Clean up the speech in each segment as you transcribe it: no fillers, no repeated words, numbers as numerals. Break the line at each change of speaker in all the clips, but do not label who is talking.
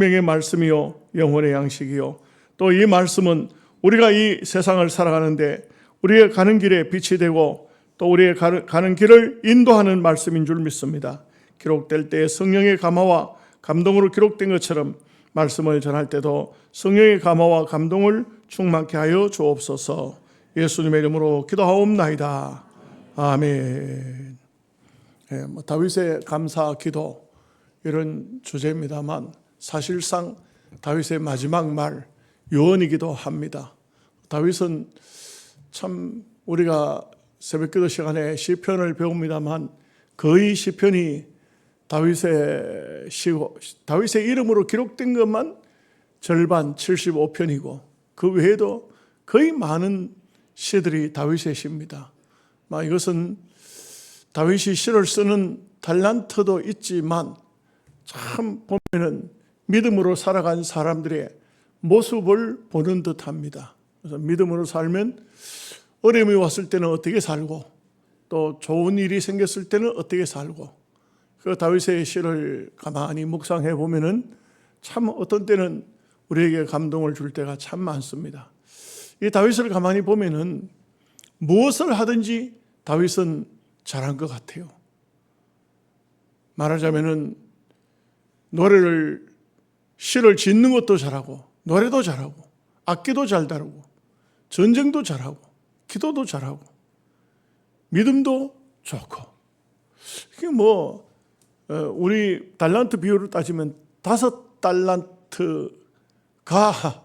생명의 말씀이요 영혼의 양식이요, 또 이 말씀은 우리가 이 세상을 살아가는데 우리의 가는 길에 빛이 되고 또 우리의 가는 길을 인도하는 말씀인 줄 믿습니다. 기록될 때 성령의 감화와 감동으로 기록된 것처럼 말씀을 전할 때도 성령의 감화와 감동을 충만케 하여 주옵소서. 예수님의 이름으로 기도하옵나이다. 아멘. 다윗의 감사 기도, 이런 주제입니다만 사실상 다윗의 마지막 말 유언이기도 합니다. 다윗은 참 우리가 새벽기도 시간에 시편을 배웁니다만 거의 시편이 다윗의 시고 다윗의 이름으로 기록된 것만 절반 75편이고 그 외에도 거의 많은 시들이 다윗의 시입니다. 이것은 다윗이 시를 쓰는 달란트도 있지만 참 보면은 믿음으로 살아간 사람들의 모습을 보는 듯합니다. 그래서 믿음으로 살면 어려움이 왔을 때는 어떻게 살고 또 좋은 일이 생겼을 때는 어떻게 살고, 그 다윗의 시를 가만히 묵상해 보면은 참 어떤 때는 우리에게 감동을 줄 때가 참 많습니다. 이 다윗을 가만히 보면은 무엇을 하든지 다윗은 잘한 것 같아요. 말하자면은 시를 짓는 것도 잘하고 노래도 잘하고 악기도 잘 다루고 전쟁도 잘하고 기도도 잘하고 믿음도 좋고, 이게 우리 달란트 비율을 따지면 5달란트가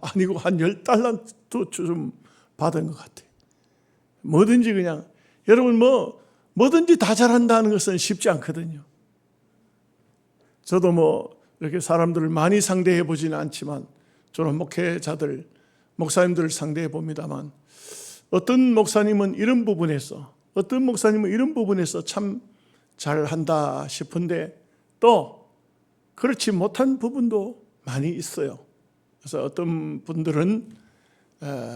아니고 한 10달란트 좀 받은 것 같아요. 뭐든지 그냥, 여러분 뭐든지 다 잘한다는 것은 쉽지 않거든요. 저도 이렇게 사람들을 많이 상대해 보지는 않지만 저는 목회자들, 목사님들을 상대해 봅니다만 어떤 목사님은 이런 부분에서 참 잘한다 싶은데 또 그렇지 못한 부분도 많이 있어요. 그래서 어떤 분들은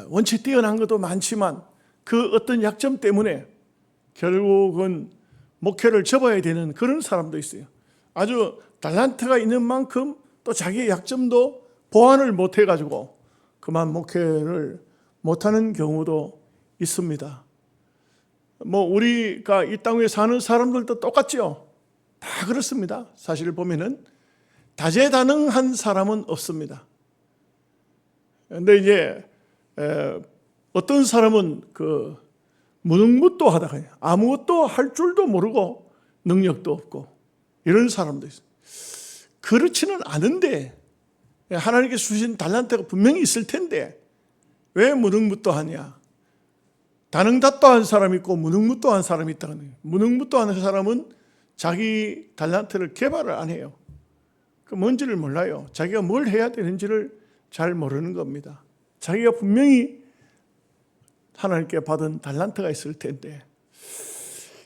원체 뛰어난 것도 많지만 그 어떤 약점 때문에 결국은 목회를 접어야 되는 그런 사람도 있어요. 아주 달란트가 있는 만큼 또 자기의 약점도 보완을 못해가지고 그만 목회를 못하는 경우도 있습니다. 우리가 이 땅 위에 사는 사람들도 똑같죠. 다 그렇습니다. 사실 보면은 다재다능한 사람은 없습니다. 그런데 이제 어떤 사람은 무능무토하다가 아무것도 할 줄도 모르고 능력도 없고 이런 사람도 있어요. 그렇지는 않은데 하나님께서 주신 달란트가 분명히 있을 텐데 왜 무능무토하냐? 다능다또한 사람이 있고 무능무토한 사람이 있다는 거예요. 무능무토한 사람은 자기 달란트를 개발을 안 해요. 뭔지를 몰라요. 자기가 뭘 해야 되는지를 잘 모르는 겁니다. 자기가 분명히 하나님께 받은 달란트가 있을 텐데,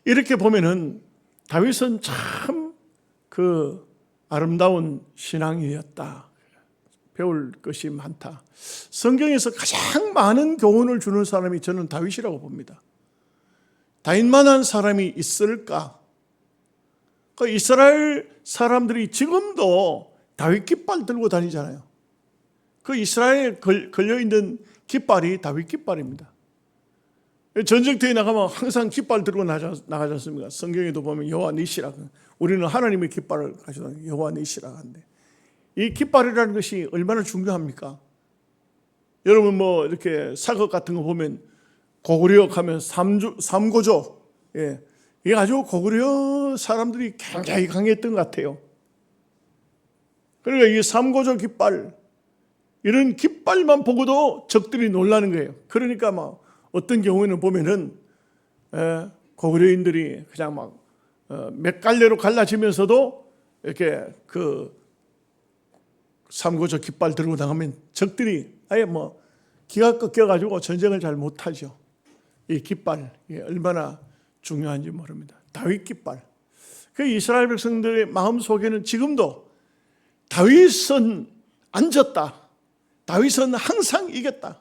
이렇게 보면은 다윗은 참 아름다운 신앙이었다. 배울 것이 많다. 성경에서 가장 많은 교훈을 주는 사람이 저는 다윗이라고 봅니다. 다윗만한 사람이 있을까? 이스라엘 사람들이 지금도 다윗 깃발 들고 다니잖아요. 이스라엘에 걸려있는 깃발이 다윗 깃발입니다. 전쟁터에 나가면 항상 깃발 들고 나가지 않습니까? 성경에도 보면 여호와 니시라, 우리는 하나님의 깃발을 가지고 다니는 여호와 니시라 하는데, 이 깃발이라는 것이 얼마나 중요합니까? 여러분 이렇게 사극 같은 거 보면 고구려역 하면 삼고조, 이게 아주 고구려 사람들이 굉장히 강했던 것 같아요. 그러니까 이 삼고조 깃발, 이런 깃발만 보고도 적들이 놀라는 거예요. 그러니까 어떤 경우에는 보면은 고구려인들이 그냥 몇 갈래로 갈라지면서도 이렇게 삼고조 깃발 들고 나가면 적들이 아예 기가 꺾여가지고 전쟁을 잘 못하죠. 이 깃발, 얼마나 중요한지 모릅니다. 다윗 깃발. 이스라엘 백성들의 마음 속에는 지금도 다윗은 안 졌다. 다윗은 항상 이겼다.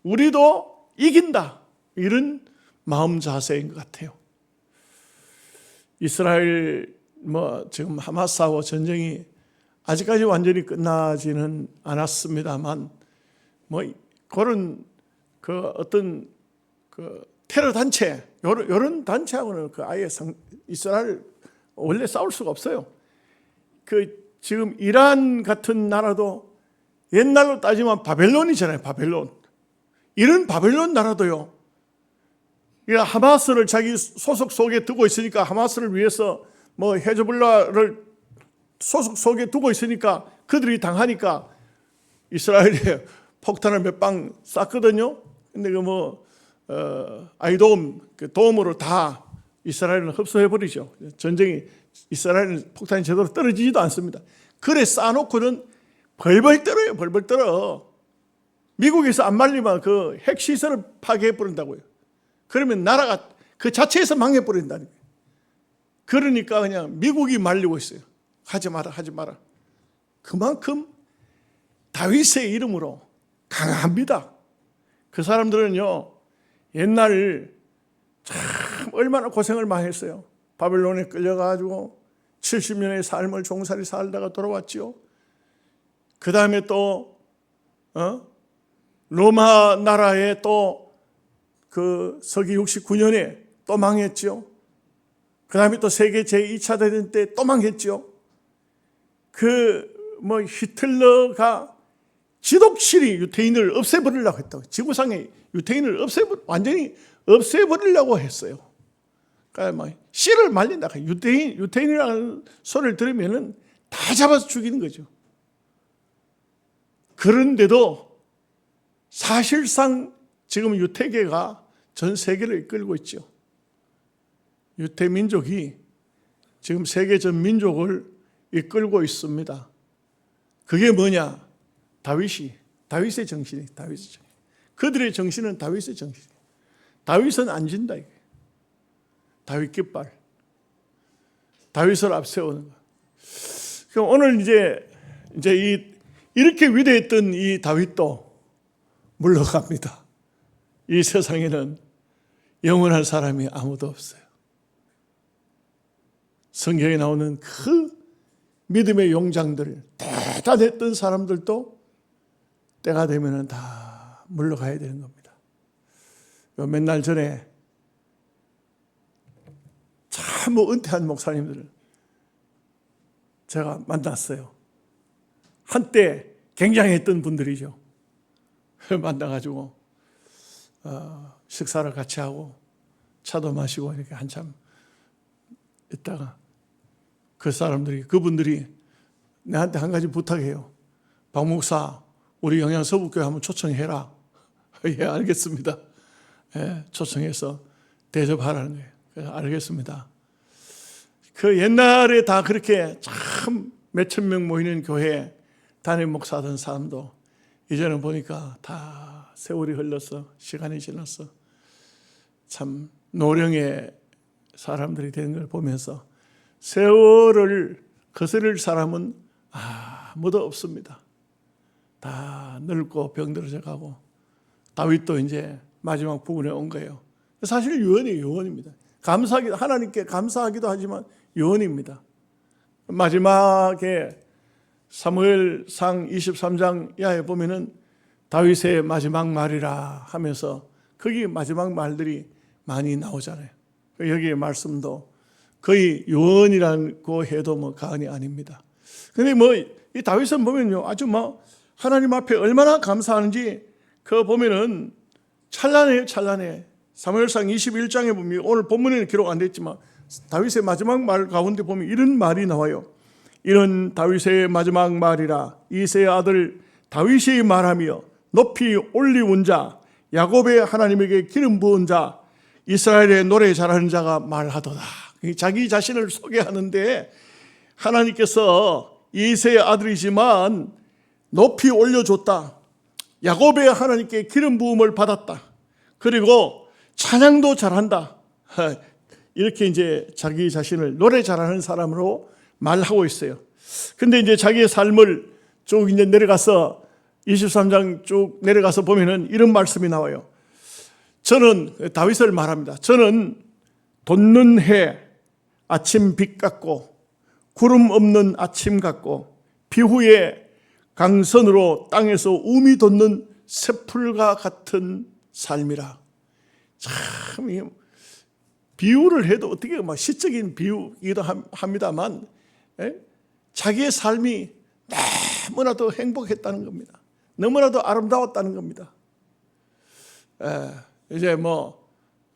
우리도 이긴다. 이런 마음 자세인 것 같아요. 이스라엘 지금 하마스하고 전쟁이 아직까지 완전히 끝나지는 않았습니다만 뭐 그런 그 어떤 그 테러 단체 이런 단체하고는 그 아예 이스라엘 원래 싸울 수가 없어요. 그 지금 이란 같은 나라도 옛날로 따지면 바벨론이잖아요. 바벨론. 이런 바벨론 나라도요. 하마스를 자기 소속 속에 두고 있으니까 하마스를 위해서 뭐 헤즈볼라를 소속 속에 두고 있으니까 그들이 당하니까 이스라엘에 폭탄을 몇 방 쐈거든요. 근데 아이돔 그 도움으로 다 이스라엘은 흡수해 버리죠. 전쟁이 이스라엘은 폭탄이 제대로 떨어지지도 않습니다. 그래 쏴놓고는 벌벌 떨어요. 벌벌 떨어. 미국에서 안 말리면 그 핵시설을 파괴해 버린다고요. 그러면 나라가 그 자체에서 망해 버린다는 거예요. 그러니까 그냥 미국이 말리고 있어요. 하지 마라, 하지 마라. 그만큼 다윗의 이름으로 강합니다. 그 사람들은요, 옛날 참 얼마나 고생을 많이 했어요. 바벨론에 끌려가지고 70년의 삶을 종살이 살다가 돌아왔지요. 그 다음에 또 로마 나라에 또 그 서기 69년에 또 망했지요. 그 다음에 또 세계 제2차 대전 때 또 망했지요. 히틀러가 지독실히 유태인을 없애버리려고 했다고. 지구상에 유태인을 완전히 없애버리려고 했어요. 그러니까 씨를 말린다. 유태인이라는 소리를 들으면은 다 잡아서 죽이는 거죠. 그런데도 사실상 지금 유태계가 전 세계를 이끌고 있죠. 유태 민족이 지금 세계 전 민족을 이끌고 있습니다. 그게 뭐냐? 다윗의 정신이 다윗의 정신. 그들의 정신은 다윗의 정신. 다윗은 안 진다 이게. 다윗 깃발. 다윗을 앞세우는 거. 그럼 오늘 이제 이렇게 위대했던 이 다윗도 물러갑니다. 이 세상에는 영원한 사람이 아무도 없어요. 성경에 나오는 그 믿음의 용장들, 대단했던 사람들도 때가 되면 다 물러가야 되는 겁니다. 몇 날 전에 참 은퇴한 목사님들을 제가 만났어요. 한때 굉장했던 분들이죠. 만나가지고 식사를 같이 하고 차도 마시고 이렇게 한참 있다가 그분들이 내한테 한 가지 부탁해요. 박 목사, 우리 영양서북교회 한번 초청해라. 예, 알겠습니다. 예, 초청해서 대접하라는 거예요. 그래서 알겠습니다. 그 옛날에 다 그렇게 참 몇천 명 모이는 교회에 담임 목사던 사람도 이제는 보니까 다 세월이 흘러서 시간이 지났어. 참 노령의 사람들이 되는 걸 보면서 세월을 거스릴 사람은 아무도 없습니다. 다 늙고 병들어져 가고 다윗도 이제 마지막 부분에 온 거예요. 사실 유언입니다. 하나님께 감사하기도 하지만 유언입니다. 마지막에 사무엘상 23장 이하에 보면은 다윗의 마지막 말이라 하면서 거기 마지막 말들이 많이 나오잖아요. 여기의 말씀도 거의 유언이라고 해도 과언이 아닙니다. 근데 이 다윗은 보면요, 아주 하나님 앞에 얼마나 감사하는지 그거 보면은 찬란해요, 찬란해. 사무엘상 21장에 보면 오늘 본문에는 기록 안 됐지만 다윗의 마지막 말 가운데 보면 이런 말이 나와요. 이런 다윗의 마지막 말이라 이새의 아들 다윗이 말하며 높이 올리운 자 야곱의 하나님에게 기름 부은 자 이스라엘의 노래 잘하는 자가 말하도다. 자기 자신을 소개하는데 하나님께서 이새의 아들이지만 높이 올려줬다. 야곱의 하나님께 기름 부음을 받았다. 그리고 찬양도 잘한다. 이렇게 이제 자기 자신을 노래 잘하는 사람으로 말하고 있어요. 근데 이제 자기의 삶을 쭉 이제 내려가서 23장 쭉 내려가서 보면은 이런 말씀이 나와요. 저는 다윗을 말합니다. 저는 돋는 해 아침 빛 같고 구름 없는 아침 같고 비후의 강선으로 땅에서 움이 돋는 새풀과 같은 삶이라. 참 비유를 해도 어떻게 막 시적인 비유이기도 합니다만 자기의 삶이 너무나도 행복했다는 겁니다. 너무나도 아름다웠다는 겁니다. 이제 뭐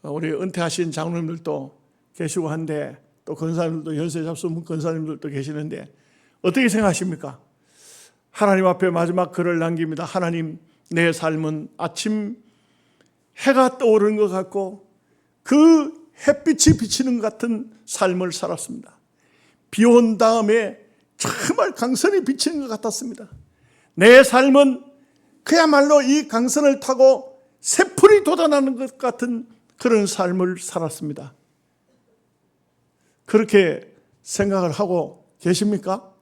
우리 은퇴하신 장로님들도 계시고 한데 또 권사님들도 연세 잡수문 권사님들도 계시는데 어떻게 생각하십니까? 하나님 앞에 마지막 글을 남깁니다. 하나님, 내 삶은 아침 해가 떠오르는 것 같고 그 햇빛이 비치는 것 같은 삶을 살았습니다. 비 온 다음에 정말 강선이 비치는 것 같았습니다. 내 삶은 그야말로 이 강선을 타고 새풀이 돋아나는 것 같은 그런 삶을 살았습니다. 그렇게 생각을 하고 계십니까?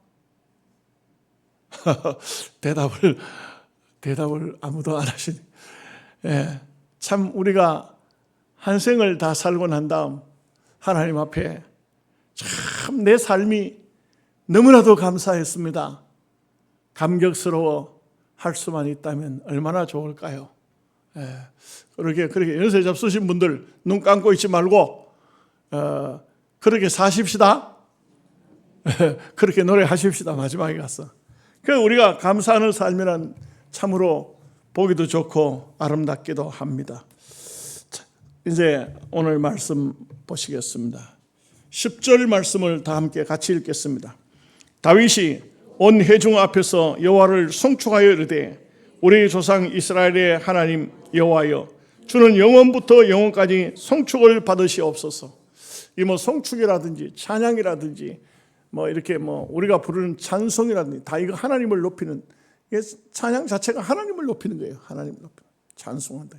대답을 아무도 안 하시네. 참 우리가 한 생을 다 살고 난 다음 하나님 앞에 참 내 삶이 너무나도 감사했습니다. 감격스러워 할 수만 있다면 얼마나 좋을까요? 그렇게 연세 잡수신 분들 눈 감고 있지 말고 그렇게 사십시다. 그렇게 노래하십시다. 마지막에 가서. 그래서 우리가 감사하는 삶이란 참으로 보기도 좋고 아름답기도 합니다. 자, 이제 오늘 말씀 보시겠습니다. 10절 말씀을 다 함께 같이 읽겠습니다. 다윗이 온 회중 앞에서 여호와를 송축하여 이르되 우리 조상 이스라엘의 하나님 여호와여, 주는 영원부터 영원까지 송축을 받으시옵소서. 이 뭐 송축이라든지 찬양이라든지 뭐 이렇게 뭐 우리가 부르는 찬송이라든지 다 이거 하나님을 높이는, 찬양 자체가 하나님을 높이는 거예요. 하나님을 높이는, 찬송한다.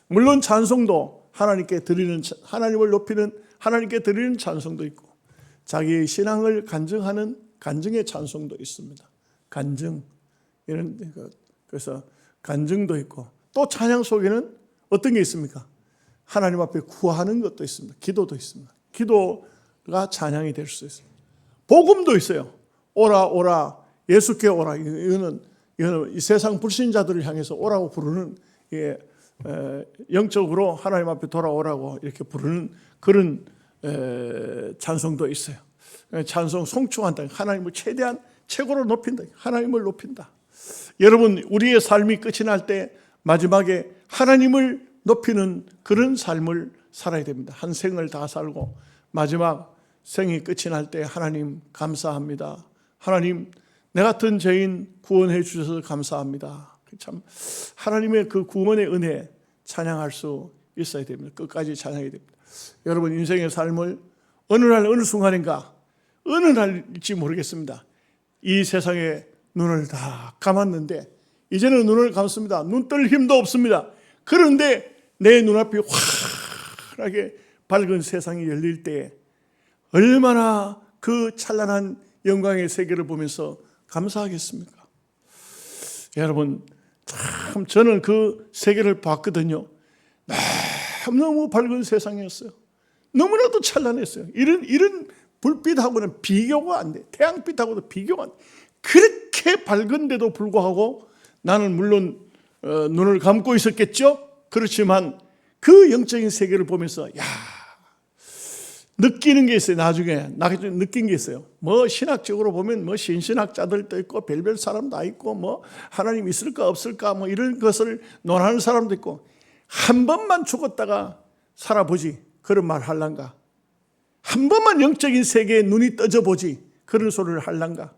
물론 찬송도 하나님께 드리는, 하나님을 높이는 하나님께 드리는 찬송도 있고 자기의 신앙을 간증하는 간증의 찬송도 있습니다. 간증 이런, 그래서 간증도 있고 또 찬양 속에는 어떤 게 있습니까? 하나님 앞에 구하는 것도 있습니다. 기도도 있습니다. 기도가 찬양이 될 수 있습니다. 복음도 있어요. 오라 오라 예수께 오라. 이거는 이 세상 불신자들을 향해서 오라고 부르는, 영적으로 하나님 앞에 돌아오라고 이렇게 부르는 그런 찬송도 있어요. 찬송 송축한다. 하나님을 최대한 최고로 높인다. 하나님을 높인다. 여러분, 우리의 삶이 끝이 날 때 마지막에 하나님을 높이는 그런 삶을 살아야 됩니다. 한 생을 다 살고 마지막 생이 끝이 날 때 하나님 감사합니다. 하나님, 내 같은 죄인 구원해 주셔서 감사합니다. 참 하나님의 그 구원의 은혜 찬양할 수 있어야 됩니다. 끝까지 찬양해야 됩니다. 여러분, 인생의 삶을 어느 날 어느 순간인가, 어느 날일지 모르겠습니다. 이 세상에 눈을 다 감았는데 이제는 눈을 감습니다. 눈 뜰 힘도 없습니다. 그런데 내 눈앞이 환하게 밝은 세상이 열릴 때 얼마나 그 찬란한 영광의 세계를 보면서 감사하겠습니까? 여러분, 참 저는 그 세계를 봤거든요. 너무 밝은 세상이었어요. 너무나도 찬란했어요. 이런 불빛하고는 비교가 안 돼. 태양빛하고도 비교가 안 돼. 그렇게 밝은데도 불구하고 나는 물론 눈을 감고 있었겠죠. 그렇지만 그 영적인 세계를 보면서 느끼는 게 있어요. 나중에 느낀 게 있어요. 뭐 신학적으로 보면 뭐 신신학자들도 있고 별별 사람 다 있고 뭐 하나님 있을까 없을까 뭐 이런 것을 논하는 사람도 있고, 한 번만 죽었다가 살아보지 그런 말 할란가? 한 번만 영적인 세계에 눈이 떠져 보지 그런 소리를 할란가?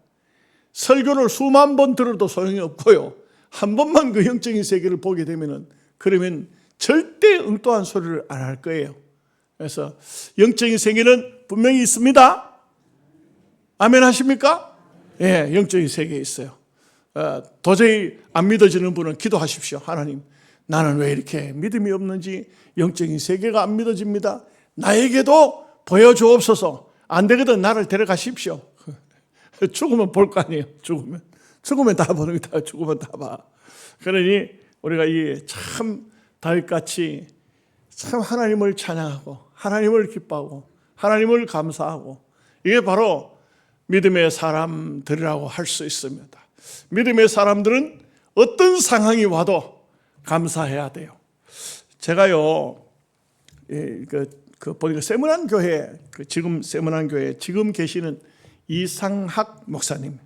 설교를 수만 번 들어도 소용이 없고요. 한 번만 그 영적인 세계를 보게 되면은, 그러면 절대 엉뚱한 소리를 안 할 거예요. 그래서 영적인 세계는 분명히 있습니다. 아멘 하십니까? 예, 영적인 세계에 있어요. 도저히 안 믿어지는 분은 기도하십시오. 하나님, 나는 왜 이렇게 믿음이 없는지 영적인 세계가 안 믿어집니다. 나에게도 보여주옵소서. 안 되거든 나를 데려가십시오. 죽으면 볼 거 아니에요. 죽으면 다 보는 거다. 죽으면 다 봐. 그러니 우리가 이 참 다윗같이 참 하나님을 찬양하고 하나님을 기뻐하고 하나님을 감사하고, 이게 바로 믿음의 사람들이라고 할 수 있습니다. 믿음의 사람들은 어떤 상황이 와도 감사해야 돼요. 제가요, 보니까 세문안 교회, 지금 세문안 교회 지금 계시는 이상학 목사님,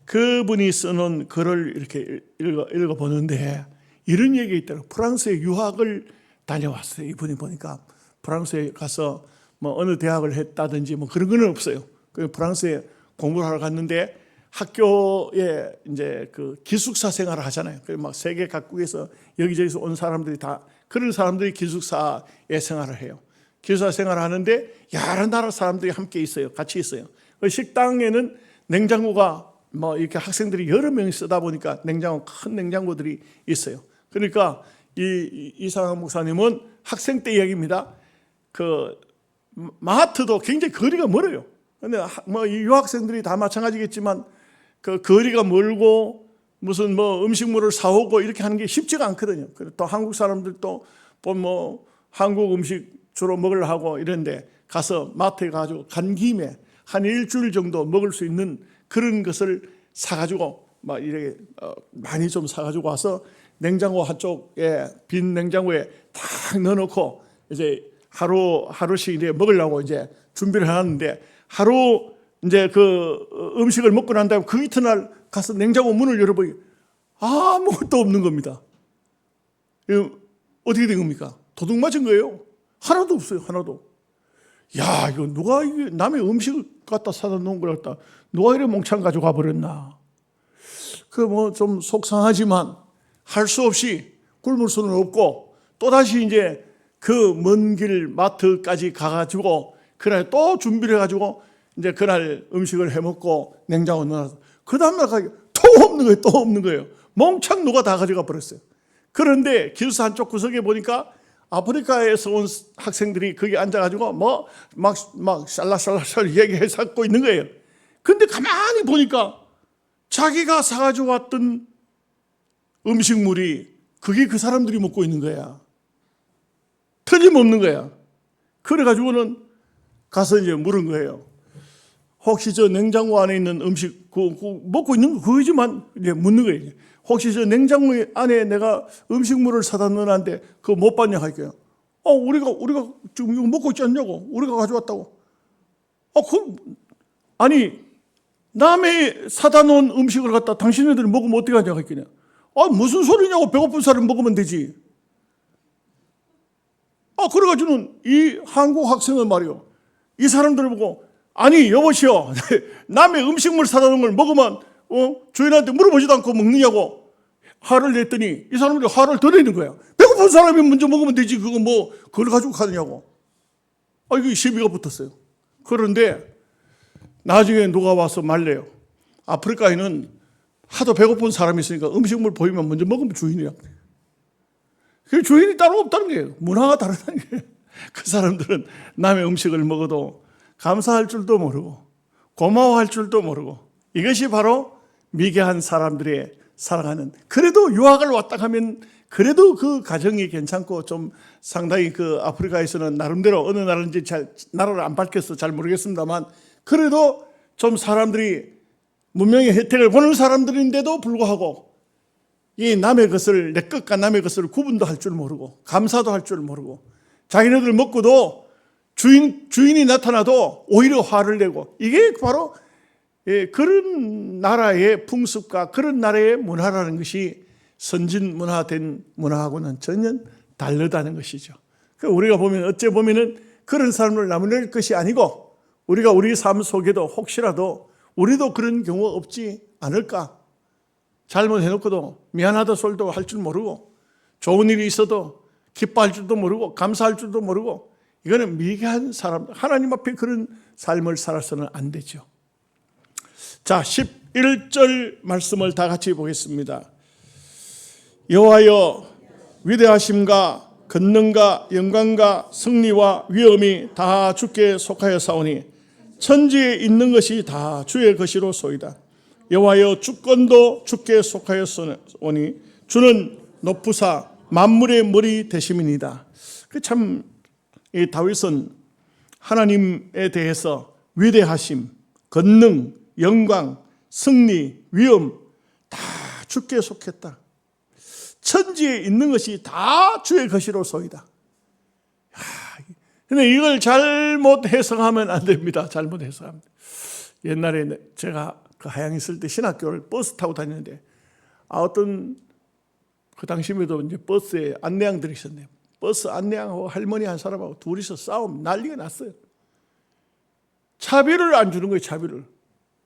그분이 쓰는 글을 이렇게 읽어보는데 이런 얘기 있더라고요. 프랑스에 유학을 다녀왔어요. 이분이 보니까 프랑스에 가서 뭐 어느 대학을 했다든지 뭐 그런 건 없어요. 프랑스에 공부를 하러 갔는데 학교에 이제 그 기숙사 생활을 하잖아요. 그래서 막 세계 각국에서 여기저기서 온 사람들이 다 그런 사람들이 기숙사에 생활을 해요. 기숙사 생활을 하는데 여러 나라 사람들이 함께 있어요. 같이 있어요. 그 식당에는 냉장고가 뭐 이렇게 학생들이 여러 명이 쓰다 보니까 큰 냉장고들이 있어요. 그러니까 이상학 목사님은 학생 때 이야기입니다. 그 마트도 굉장히 거리가 멀어요. 근데 뭐 이 유학생들이 다 마찬가지겠지만 그 거리가 멀고 무슨 뭐 음식물을 사오고 이렇게 하는 게 쉽지가 않거든요. 그리고 또 한국 사람들도 뭐 한국 음식 주로 먹으려 하고 이런데 가서 마트에 가지고 간 김에 한 일주일 정도 먹을 수 있는 그런 것을 사가지고 막 이렇게 많이 좀 사가지고 와서 냉장고 한쪽에 빈 냉장고에 탁 넣어놓고 이제 하루씩 이제 먹으려고 이제 준비를 하는데 하루 이제 그 음식을 먹고 난 다음에 그 이튿날 가서 냉장고 문을 열어보니 아무것도 없는 겁니다. 어떻게 된 겁니까? 도둑 맞은 거예요. 하나도 없어요. 하나도. 야, 이거 누가 남의 음식을 갖다 사다 놓은 걸 갖다 누가 이래 몽창 가져가 버렸나. 그 뭐 좀 속상하지만 할 수 없이 굶을 수는 없고 또다시 이제 그 먼 길 마트까지 가가지고 그날 또 준비를 해가지고 이제 그날 음식을 해먹고 냉장고에 넣어서 그 다음날 가기 또 없는 거예요. 또 없는 거예요. 몽창 누가 다 가져가 버렸어요. 그런데 기숙사 한쪽 구석에 보니까 아프리카에서 온 학생들이 거기 앉아가지고 뭐 막 샬라샬라샬 얘기해서 갖고 있는 거예요. 근데 가만히 보니까 자기가 사가지고 왔던 음식물이 그게 그 사람들이 먹고 있는 거야. 틀림없는 거야. 그래가지고는 가서 이제 물은 거예요. 혹시 저 냉장고 안에 있는 음식 먹고 있는 거 그거지만 이제 묻는 거예요. 혹시 저 냉장고 안에 내가 음식물을 사다 넣어놨는데 그거 못 봤냐 할게요. 우리가 지금 이거 먹고 있지 않냐고. 우리가 가져왔다고. 아니 남의 사다 놓은 음식을 갖다 당신네들이 먹으면 어떻게 하냐고 했겠냐. 무슨 소리냐고. 배고픈 사람 먹으면 되지. 그래가지고는 이 한국 학생은 말이요. 이 사람들을 보고 아니 여보시오. 남의 음식물 사다 놓은 걸 먹으면 주인한테 물어보지도 않고 먹느냐고 화를 냈더니 이 사람들이 화를 더 내는 거야. 배고픈 사람이 먼저 먹으면 되지 그거 뭐 그걸 가지고 가느냐고. 이거 시비가 붙었어요. 그런데 나중에 누가 와서 말래요. 아프리카에는 하도 배고픈 사람이 있으니까 음식물 보이면 먼저 먹으면 주인이야. 그 주인이 따로 없다는 거예요. 문화가 다르다는 거예요. 그 사람들은 남의 음식을 먹어도 감사할 줄도 모르고 고마워할 줄도 모르고 이것이 바로 미개한 사람들의 살아가는 그래도 유학을 왔다 가면 그래도 그 가정이 괜찮고 좀 상당히 그 아프리카에서는 나름대로 어느 나라인지 나라를 안 밝혀서 잘 모르겠습니다만 그래도 좀 사람들이 문명의 혜택을 보는 사람들인데도 불구하고 이 남의 것을 내 것과 남의 것을 구분도 할 줄 모르고 감사도 할 줄 모르고 자기네들 먹고도 주인이 나타나도 오히려 화를 내고 이게 바로 그런 나라의 풍습과 그런 나라의 문화라는 것이 선진 문화된 문화하고는 전혀 다르다는 것이죠. 우리가 보면 어째 보면은 그런 사람을 나무랄 것이 아니고 우리가 우리 삶 속에도 혹시라도 우리도 그런 경우 없지 않을까? 잘못해놓고도 미안하다 소리도 할 줄 모르고 좋은 일이 있어도 기뻐할 줄도 모르고 감사할 줄도 모르고 이거는 미개한 사람, 하나님 앞에 그런 삶을 살아서는 안 되죠. 자, 11절 말씀을 다 같이 보겠습니다. 여호와여 위대하심과 권능과 영광과 승리와 위엄이 다 주께 속하여 사오니 천지에 있는 것이 다 주의 것이로 소이다. 여호와여 주권도 주께 속하여 오니 주는 높으사 만물의 머리 되심이니이다. 참 이 다윗은 하나님에 대해서 위대하심, 권능, 영광, 승리, 위엄 다 주께 속했다. 천지에 있는 것이 다 주의 것이로소이다. 근데 이걸 잘못 해석하면 안 됩니다. 잘못 해석하면. 옛날에 제가 그 하양 있을 때 신학교를 버스 타고 다녔는데 어떤 그 당시에도 이제 버스에 안내양들이 있었네요. 버스 안내양하고 할머니 한 사람하고 둘이서 싸움 난리가 났어요. 차비를 안 주는 거예요. 차비를.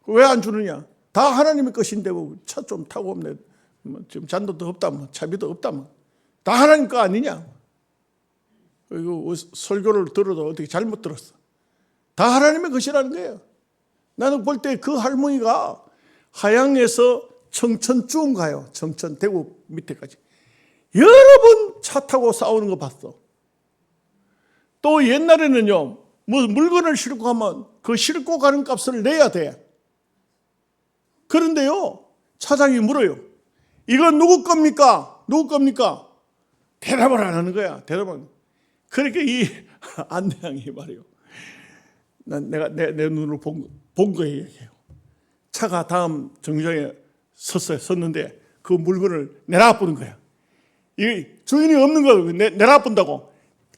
왜 안 주느냐? 다 하나님의 것인데 차 좀 타고 오면 지금 잔도도 없다, 차비도 없다, 다 하나님 거 아니냐? 이거 설교를 들어도 어떻게 잘못 들었어? 다 하나님의 것이라는 거예요. 나는 볼 때 그 할머니가 하양에서 청천 쭉 가요. 청천 대구 밑에까지. 여러 번 차 타고 싸우는 거 봤어. 또 옛날에는요, 물건을 싣고 가면 그 싣고 가는 값을 내야 돼. 그런데요, 차장이 물어요. 이건 누구 겁니까? 누구 겁니까? 대답을 안 하는 거야. 대답은. 그렇게 이 안내양이 말이에요. 내가 내 눈으로 본 거에 얘기해요. 차가 다음 정류장에 섰는데 그 물건을 내놔보는 거야. 이 주인이 없는 걸 내놔본다고.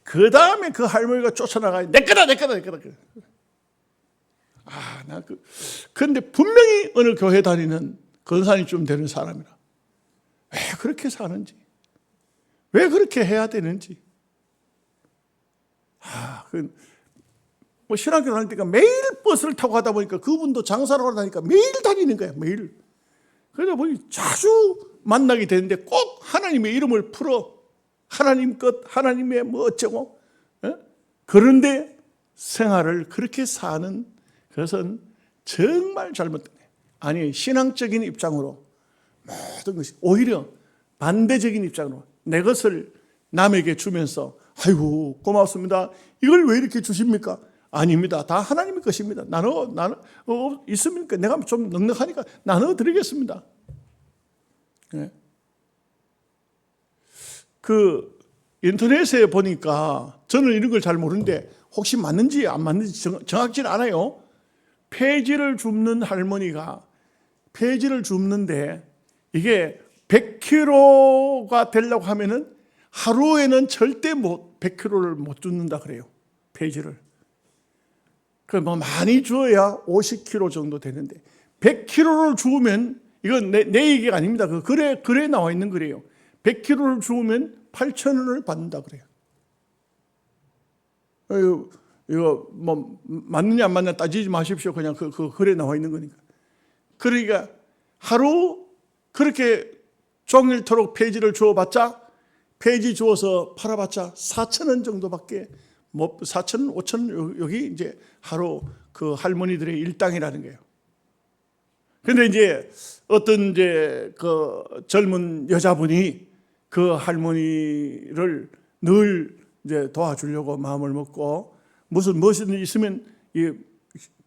그 다음에 그 할머니가 쫓아나가요. 내 거다. 그런데 분명히 어느 교회 다니는 권사님쯤 되는 사람이라. 왜 그렇게 사는지, 왜 그렇게 해야 되는지. 신학교 다닐 때가 매일 버스를 타고 가다 보니까 그분도 장사를 하러 다니까 매일 다니는 거야, 매일. 그러다 보니 자주 만나게 되는데 꼭 하나님의 이름을 풀어. 하나님 것, 하나님의 뭐 어쩌고. 그런데 생활을 그렇게 사는 그것은 정말 잘못된 거예요. 아니, 신앙적인 입장으로 모든 것이 오히려 반대적인 입장으로 내 것을 남에게 주면서 아이고 고맙습니다. 이걸 왜 이렇게 주십니까? 아닙니다. 다 하나님의 것입니다. 나는 있습니까? 내가 좀 넉넉하니까 나눠 드리겠습니다. 네. 그 인터넷에 보니까 저는 이런 걸 잘 모르는데 혹시 맞는지 안 맞는지 정확치는 않아요. 폐지를 줍는 할머니가 폐지를 줍는데 이게 100kg가 되려고 하면은 하루에는 절대 100kg를 못 줍는다 그래요. 폐지를. 뭐 많이 주어야 50kg 정도 되는데 100kg를 주우면 이건 내 얘기가 아닙니다. 그 글에 나와 있는 글이에요. 100kg를 주우면 8,000원을 받는다 그래요. 이거 뭐 맞느냐 안 맞느냐 따지지 마십시오. 그냥 그 글에 나와 있는 거니까. 그러니까 하루 그렇게 종일토록 폐지를 주어봤자 폐지 주어서 팔아봤자 4,000원 정도밖에 4,000원, 5,000원 여기 이제 하루 그 할머니들의 일당이라는 거예요. 근데 이제 어떤 이제 그 젊은 여자분이 그 할머니를 늘 이제 도와주려고 마음을 먹고 무엇이든 있으면 이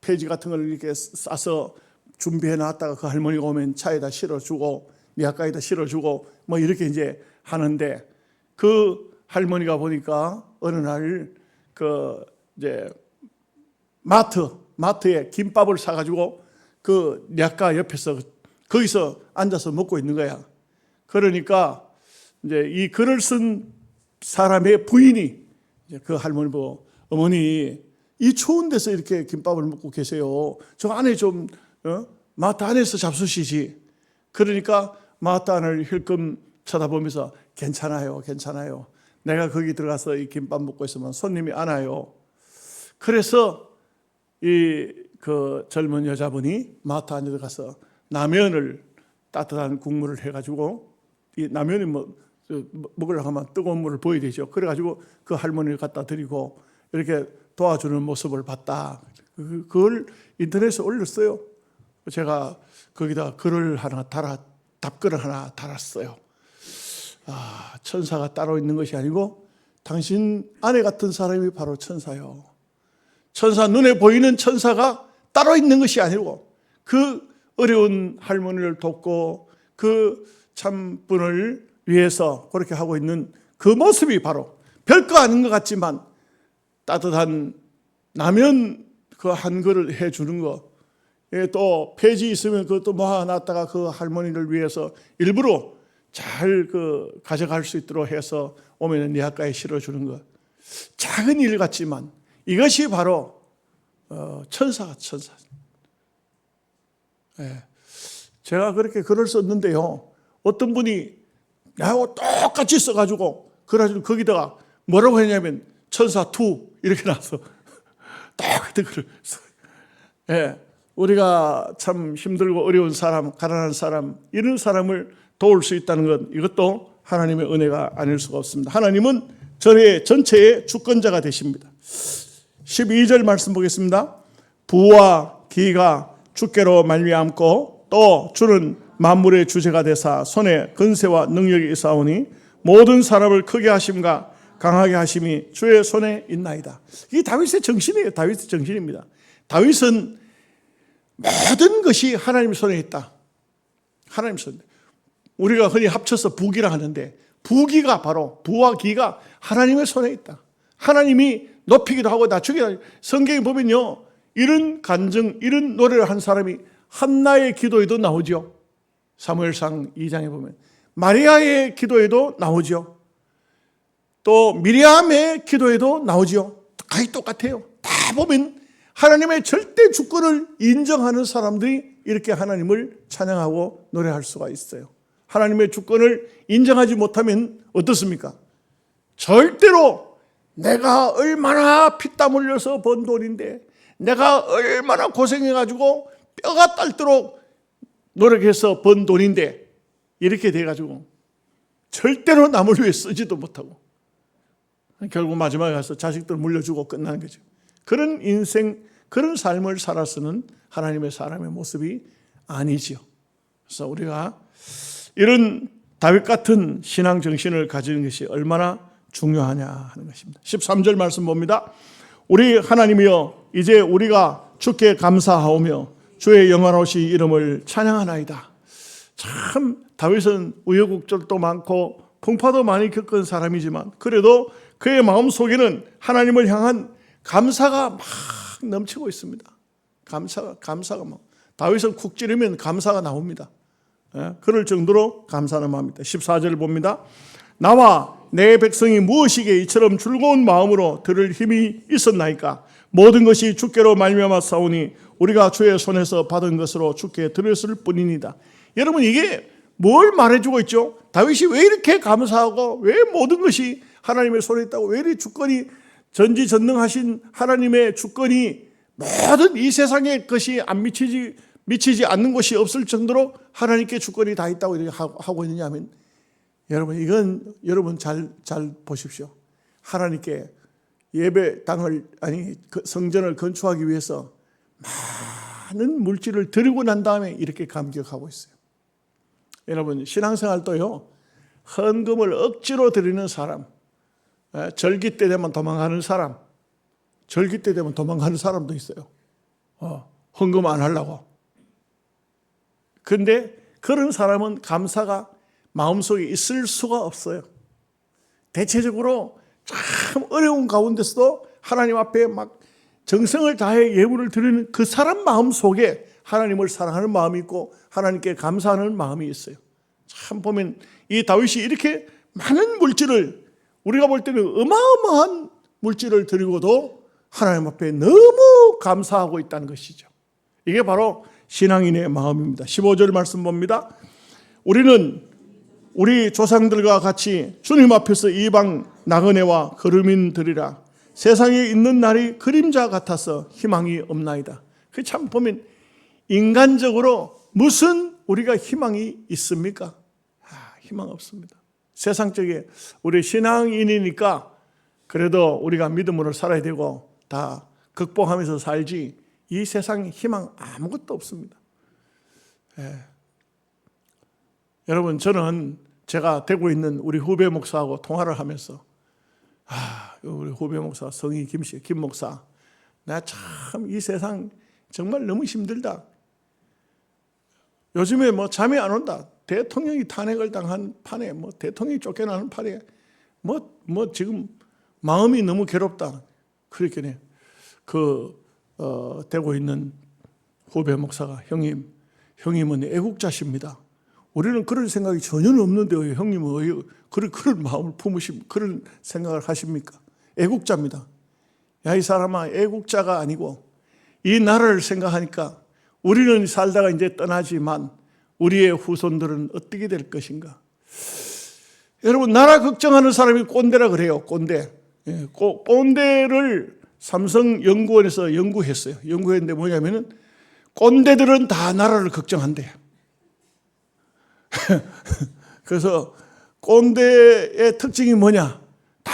폐지 같은 걸 이렇게 싸서 준비해 놨다가 그 할머니가 오면 차에다 실어주고 미약가에다 실어주고 뭐 이렇게 이제 하는데 그 할머니가 보니까 어느 날 그 이제 마트에 김밥을 사가지고 그 약가 옆에서 거기서 앉아서 먹고 있는 거야. 그러니까 이제 이 글을 쓴 사람의 부인이 이제 그 할머니 보고 어머니 이 추운 데서 이렇게 김밥을 먹고 계세요. 저 안에 좀 마트 안에서 잡수시지. 그러니까 마트 안을 힐끔 쳐다보면서 괜찮아요. 내가 거기 들어가서 이 김밥 먹고 있으면 손님이 안 와요. 그래서 그 젊은 여자분이 마트 안에 들어가서 라면을 따뜻한 국물을 해가지고 이 라면이 먹으려고 하면 뜨거운 물을 부어야 되죠. 그래가지고 그 할머니를 갖다 드리고 이렇게 도와주는 모습을 봤다. 그걸 인터넷에 올렸어요. 제가 거기다 답글을 하나 달았어요. 천사가 따로 있는 것이 아니고 당신 아내 같은 사람이 바로 천사요. 천사, 눈에 보이는 천사가 따로 있는 것이 아니고 그 어려운 할머니를 돕고 그 참분을 위해서 그렇게 하고 있는 그 모습이 바로 별거 아닌 것 같지만 따뜻한 라면 그 한 그릇 해주는 거, 또 폐지 있으면 그것도 모아놨다가 그 할머니를 위해서 일부러 잘 가져갈 수 있도록 해서 오면은 예약가에 실어주는 것. 작은 일 같지만 이것이 바로 천사. 예. 제가 그렇게 글을 썼는데요. 어떤 분이 나하고 똑같이 써가지고 그래가지고 거기다가 뭐라고 했냐면 천사 2 이렇게 나와서 똑같은 글을 써요. 예. 우리가 참 힘들고 어려운 사람, 가난한 사람, 이런 사람을 도울 수 있다는 것, 이것도 하나님의 은혜가 아닐 수가 없습니다. 하나님은 전체의 주권자가 되십니다. 12절 말씀 보겠습니다. 부와 기가 주께로 말미암고 또 주는 만물의 주제가 되사 손에 근세와 능력이 있사오니 모든 사람을 크게 하심과 강하게 하심이 주의 손에 있나이다. 이게 다윗의 정신이에요. 다윗의 정신입니다. 다윗은 모든 것이 하나님 손에 있다. 하나님 손에. 우리가 흔히 합쳐서 부기라 하는데 부기가 바로 부와 기가 하나님의 손에 있다. 하나님이 높이기도 하고 낮추기도 하고. 성경에 보면요, 이런 간증, 이런 노래를 한 사람이 한나의 기도에도 나오죠. 사무엘상 2장에 보면 마리아의 기도에도 나오죠. 또 미리암의 기도에도 나오죠. 거의 똑같아요. 다 보면 하나님의 절대 주권을 인정하는 사람들이 이렇게 하나님을 찬양하고 노래할 수가 있어요. 하나님의 주권을 인정하지 못하면 어떻습니까? 절대로 내가 얼마나 피땀 흘려서 번 돈인데, 내가 얼마나 고생해가지고 뼈가 딸도록 노력해서 번 돈인데, 이렇게 돼가지고 절대로 남을 위해 쓰지도 못하고 결국 마지막에 가서 자식들 물려주고 끝나는 거죠. 그런 인생, 그런 삶을 살아서는 하나님의 사람의 모습이 아니지요. 그래서 우리가 이런 다윗 같은 신앙 정신을 가지는 것이 얼마나 중요하냐 하는 것입니다. 13절 말씀 봅니다. 우리 하나님이여 이제 우리가 주께 감사하오며 주의 영원하신 이름을 찬양하나이다. 참 다윗은 우여곡절도 많고 풍파도 많이 겪은 사람이지만 그래도 그의 마음속에는 하나님을 향한 감사가 막 넘치고 있습니다. 감사가 막. 다윗은 쿡 찌르면 감사가 나옵니다. 그럴 정도로 감사하는 마음입니다. 14절을 봅니다. 나와 내 백성이 무엇이기에 이처럼 즐거운 마음으로 들을 힘이 있었나이까. 모든 것이 주께로 말미암아 싸우니 우리가 주의 손에서 받은 것으로 주께 드렸을 뿐이니다. 여러분, 이게 뭘 말해주고 있죠? 다윗이 왜 이렇게 감사하고 왜 모든 것이 하나님의 손에 있다고, 왜 이렇게 주권이 전지전능하신 하나님의 주권이 모든 이 세상의 것이 안 미치지 않는 것이 없을 정도로 하나님께 주권이 다 있다고 이렇게 하고 있느냐 하면, 여러분, 이건 여러분 잘 보십시오. 하나님께 예배당을, 성전을 건축하기 위해서 많은 물질을 드리고 난 다음에 이렇게 감격하고 있어요. 여러분, 신앙생활도요, 헌금을 억지로 드리는 사람, 절기 때 되면 도망가는 사람, 절기 때 되면 도망가는 사람도 있어요. 헌금 안 하려고. 그런데 그런 사람은 감사가 마음속에 있을 수가 없어요. 대체적으로 참 어려운 가운데서도 하나님 앞에 막 정성을 다해 예물을 드리는 그 사람 마음속에 하나님을 사랑하는 마음이 있고 하나님께 감사하는 마음이 있어요. 참 보면 이 다윗이 이렇게 많은 물질을, 우리가 볼 때는 어마어마한 물질을 드리고도 하나님 앞에 너무 감사하고 있다는 것이죠. 이게 바로 신앙인의 마음입니다. 15절 말씀 봅니다. 우리는 우리 조상들과 같이 주님 앞에서 이방 나그네와 거류민들이라 세상에 있는 날이 그림자 같아서 희망이 없나이다. 그 참 보면 인간적으로 무슨 우리가 희망이 있습니까? 희망 없습니다. 세상적에 우리 신앙인이니까 그래도 우리가 믿음으로 살아야 되고 다 극복하면서 살지, 이 세상에 희망 아무것도 없습니다. 여러분, 저는 제가 되고 있는 우리 후배 목사하고 통화를 하면서 우리 후배 목사 성희 김 목사, 나 참 이 세상 정말 너무 힘들다. 요즘에 뭐 잠이 안 온다. 대통령이 탄핵을 당한 판에, 뭐 대통령이 쫓겨나는 판에 뭐 지금 마음이 너무 괴롭다. 그렇게 되고 있는 후배 목사가 형님은 애국자십니다. 우리는 그런 생각이 전혀 없는데 왜 형님은 왜 그런 마음을 품으시고 그런 생각을 하십니까? 애국자입니다. 야, 이 사람아, 애국자가 아니고 이 나라를 생각하니까 우리는 살다가 이제 떠나지만 우리의 후손들은 어떻게 될 것인가? 여러분, 나라 걱정하는 사람이 꼰대라 그래요. 꼰대. 꼰대를 삼성연구원에서 연구했어요. 연구했는데 뭐냐면은 꼰대들은 다 나라를 걱정한대요. 그래서 꼰대의 특징이 뭐냐? 다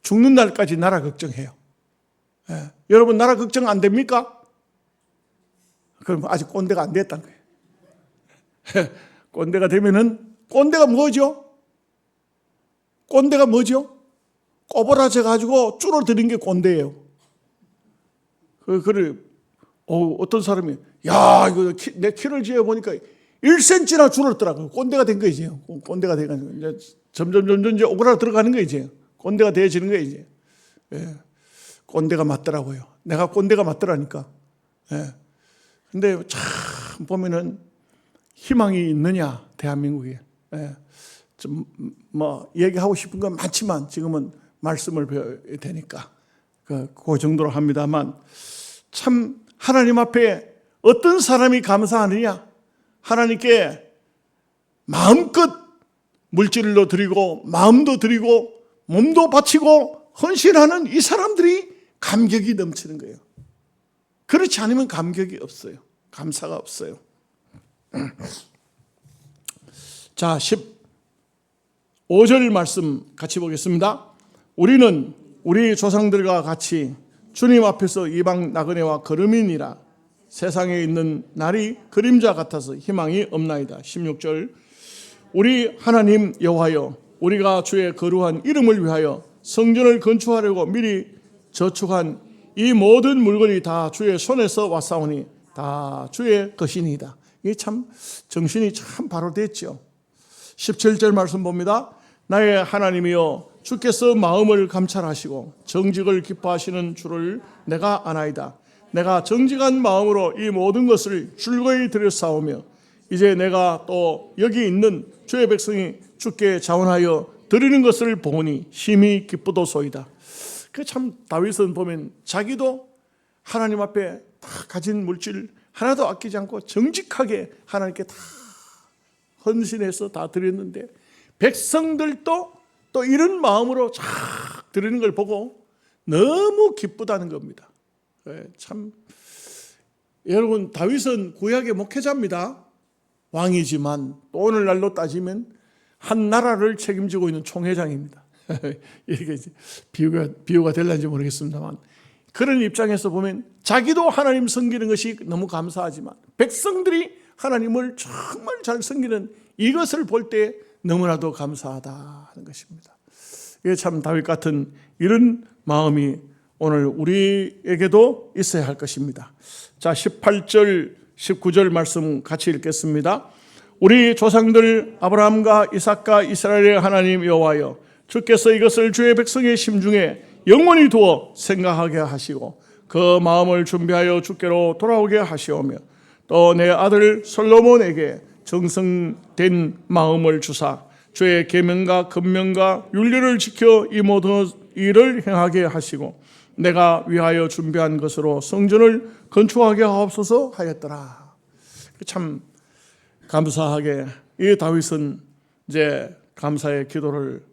죽는 날까지 나라 걱정해요. 여러분, 나라 걱정 안 됩니까? 그럼 아직 꼰대가 안 됐다는 거예요. 꼰대가 되면은, 꼰대가 뭐죠? 꼰대가 뭐죠? 꼬부라져 가지고 줄어드는 게 꼰대예요. 어떤 사람이, 야, 이거 내 키를 재어보니까 1cm나 줄었더라고요. 꼰대가 된 거 이제. 꼰대가 돼가지고 이제 점점 이제 오그라 들어가는 거 이제. 꼰대가 되어지는 거 이제. 예. 꼰대가 맞더라고요. 내가 꼰대가 맞더라니까. 예. 근데 참 보면은 희망이 있느냐, 대한민국에. 예. 좀 얘기하고 싶은 건 많지만 지금은 말씀을 배워야 되니까 그 정도로 합니다만, 참 하나님 앞에 어떤 사람이 감사하느냐? 하나님께 마음껏 물질로 드리고 마음도 드리고 몸도 바치고 헌신하는 이 사람들이 감격이 넘치는 거예요. 그렇지 않으면 감격이 없어요. 감사가 없어요. 자, 15절 말씀 같이 보겠습니다. 우리는 우리 조상들과 같이 주님 앞에서 이방 나그네와 거름이니라. 세상에 있는 날이 그림자 같아서 희망이 없나이다. 16절. 우리 하나님 여호와여, 우리가 주의 거룩한 이름을 위하여 성전을 건축하려고 미리 저축한 이 모든 물건이 다 주의 손에서 왔사오니 다 주의 것이니이다. 이게 참 정신이 참 바로 됐죠. 17절 말씀 봅니다. 나의 하나님이여, 주께서 마음을 감찰하시고 정직을 기뻐하시는 주를 내가 아나이다. 내가 정직한 마음으로 이 모든 것을 즐거이 드렸사오며 이제 내가 또 여기 있는 주의 백성이 주께 자원하여 드리는 것을 보니 심히 기쁘도소이다. 그 참 다윗은 보면 자기도 하나님 앞에 다 가진 물질 하나도 아끼지 않고 정직하게 하나님께 다 헌신해서 다 드렸는데 백성들도 또 이런 마음으로 쫙 드리는 걸 보고 너무 기쁘다는 겁니다. 참, 여러분, 다윗은 구약의 목회자입니다. 왕이지만 또 오늘날로 따지면 한 나라를 책임지고 있는 총회장입니다. 이렇게 비유가 될는지 모르겠습니다만, 그런 입장에서 보면 자기도 하나님 섬기는 것이 너무 감사하지만 백성들이 하나님을 정말 잘 섬기는 이것을 볼 때 너무나도 감사하다 하는 것입니다. 이게 참 다윗 같은 이런 마음이 오늘 우리에게도 있어야 할 것입니다. 자, 18절 19절 말씀 같이 읽겠습니다. 우리 조상들 아브라함과 이삭과 이스라엘의 하나님 여호와여, 주께서 이것을 주의 백성의 심중에 영원히 두어 생각하게 하시고 그 마음을 준비하여 주께로 돌아오게 하시오며 또 내 아들 솔로몬에게 정성된 마음을 주사 주의 계명과 금명과 윤리를 지켜 이 모든 일을 행하게 하시고 내가 위하여 준비한 것으로 성전을 건축하게 하옵소서 하였더라. 참 감사하게 이 다윗은 이제 감사의 기도를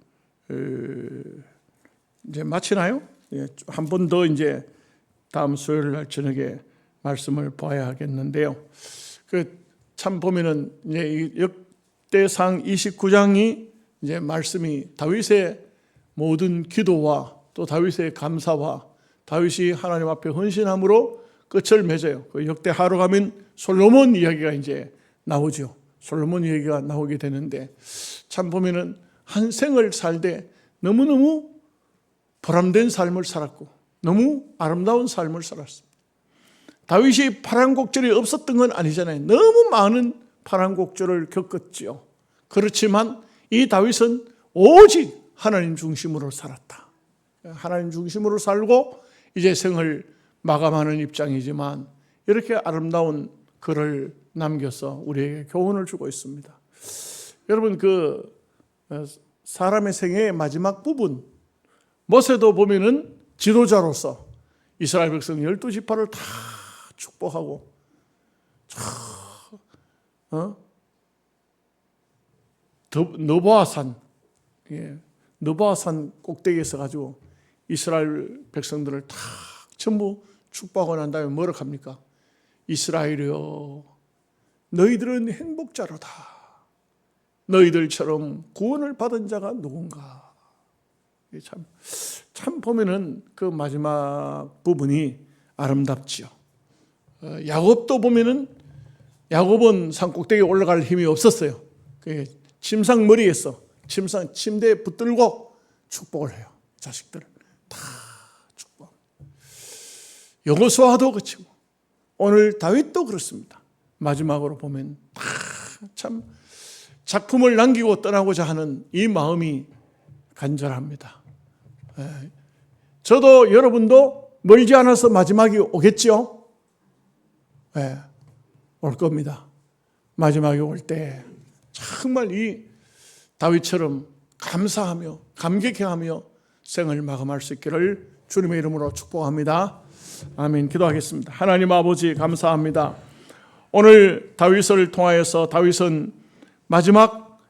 이제 마치나요? 한 번 더 이제 다음 수요일 날 저녁에 말씀을 봐야 하겠는데요. 참 보면은 이제 역대상 29장이 이제 말씀이 다윗의 모든 기도와 또 다윗의 감사와 다윗이 하나님 앞에 헌신함으로 끝을 맺어요. 그 역대하로 가면 솔로몬 이야기가 이제 나오죠. 솔로몬 이야기가 나오게 되는데 참 보면은 한 생을 살되 너무너무 보람된 삶을 살았고 너무 아름다운 삶을 살았습니다. 다윗이 파란곡절이 없었던 건 아니잖아요. 너무 많은 파란곡절을 겪었지요. 그렇지만 이 다윗은 오직 하나님 중심으로 살았다. 하나님 중심으로 살고 이제 생을 마감하는 입장이지만 이렇게 아름다운 글을 남겨서 우리에게 교훈을 주고 있습니다. 여러분, 사람의 생애의 마지막 부분, 모세도 보면은 지도자로서 이스라엘 백성 12지파를 다 축복하고 느보아산, 느보아산 꼭대기에 서가지고 이스라엘 백성들을 다 전부 축복하고 난 다음에 뭐라고 합니까? 이스라엘이여, 너희들은 행복자로다. 너희들처럼 구원을 받은 자가 누군가. 참 보면은 그 마지막 부분이 아름답지요. 야곱도 보면은 야곱은 산 꼭대기에 올라갈 힘이 없었어요. 침상 머리에서 침대에 붙들고 축복을 해요. 자식들을 다 축복. 여호수아도 그치고 오늘 다윗도 그렇습니다. 마지막으로 보면 다 참 작품을 남기고 떠나고자 하는 이 마음이 간절합니다. 저도 여러분도 멀지 않아서 마지막이 오겠죠? 올 겁니다. 마지막이 올 때 정말 이 다윗처럼 감사하며 감격해하며 생을 마감할 수 있기를 주님의 이름으로 축복합니다. 아멘. 기도하겠습니다. 하나님 아버지, 감사합니다. 오늘 다윗을 통하여서 다윗은 마지막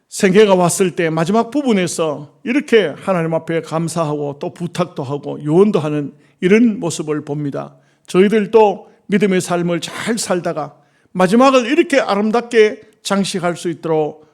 생애가 왔을 때 마지막 부분에서 이렇게 하나님 앞에 감사하고 또 부탁도 하고 유언도 하는 이런 모습을 봅니다. 저희들도 믿음의 삶을 잘 살다가 마지막을 이렇게 아름답게 장식할 수 있도록